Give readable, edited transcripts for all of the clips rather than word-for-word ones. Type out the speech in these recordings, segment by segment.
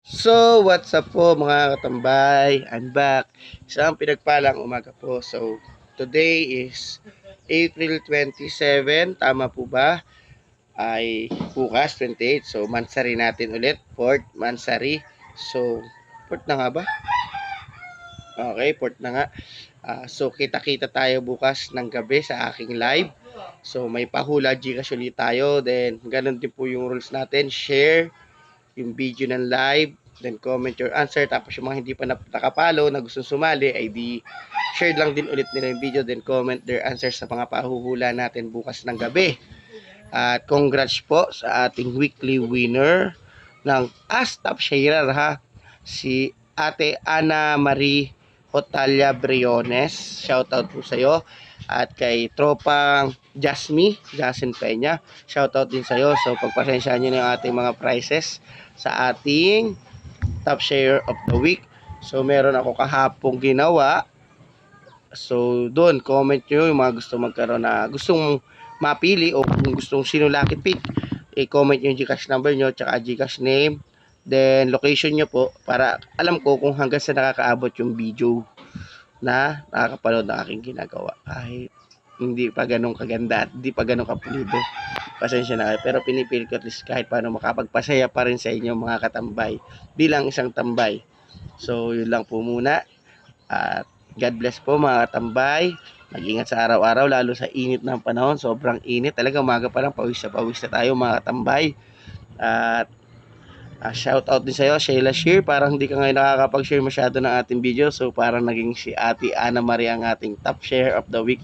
So, what's up po mga katambay? I'm back. Isang pinagpalang umaga po. So, today is April 27. Tama po ba? Ay bukas 28. So, Mansari natin ulit. Port Mansari. So, port na nga ba? Okay, port na nga. So, kita-kita tayo bukas ng gabi sa aking live. So, may pahula Gcash ulit tayo. Then, ganun din po yung rules natin. Share yung video ng live, then comment your answer, tapos yung mga hindi pa nakapalo na gustong sumali, ay di share lang din ulit nila yung video, then comment their answers sa mga pahuhula natin bukas ng gabi. At congrats po sa ating weekly winner ng Top Sharer ha, si Ate Ana Marie Otalia Briones. Shoutout po sa iyo. At kay tropang Jasin Peña, shoutout din sa iyo. So pagpasensyahan niyo na yung ating mga prizes sa ating Top Share of the Week. So meron ako kahapong ginawa. So doon comment nyo yung mga gusto magkaroon na gustong mapili o kung gustong sino lucky pick, i-comment nyo yung Gcash number nyo tsaka Gcash name, then location nyo po para alam ko kung hanggang sa nakakaabot yung video na nakakapanood ng aking ginagawa. Kahit hindi pa ganun kaganda at hindi pa ganun kapulido, pasensya na kayo, pero pinipili ko at least kahit paano makapagpasaya pa rin sa inyo mga katambay bilang isang tambay. So yun lang po muna at God bless po mga katambay. Mag-ingat sa araw-araw lalo sa init ng panahon. Sobrang init talaga, umaga pa lang pawis na tayo mga katambay. At shout out din sa iyo, Sheila Shear. Parang hindi ka ngayon nakakapag-share masyado ng ating video. So parang naging si Ate Ana Maria ang ating top share of the week.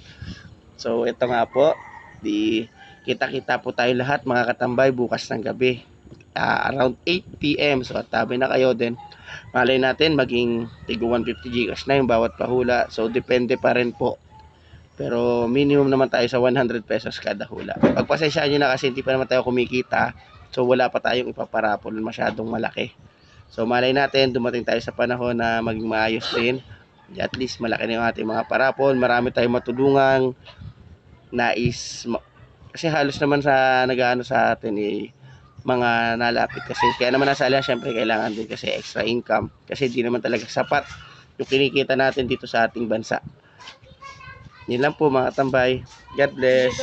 So ito nga po, di kita-kita po tayo lahat mga katambay bukas ng gabi. Around 8 PM. So tabi na kayo din. Malay natin maging tigo 150 Gcash na yung bawat pahula. So depende pa rin po. Pero minimum naman tayo sa 100 pesos kada hula. Pagpasensyaan nyo na kasi hindi pa naman tayo kumikita. So wala pa tayong ipaparapol masyadong malaki. So malay natin dumating tayo sa panahon na maging maayos din. At least malaki na yung ating mga parapol. Marami tayong matulungang nais. Kasi halos naman sa nag-ano sa atin mga nalapit kasi. Kaya naman nasali, syempre kailangan din kasi extra income. Kasi di naman talaga sapat yung kinikita natin dito sa ating bansa. Yun lang po mga tambay. God bless.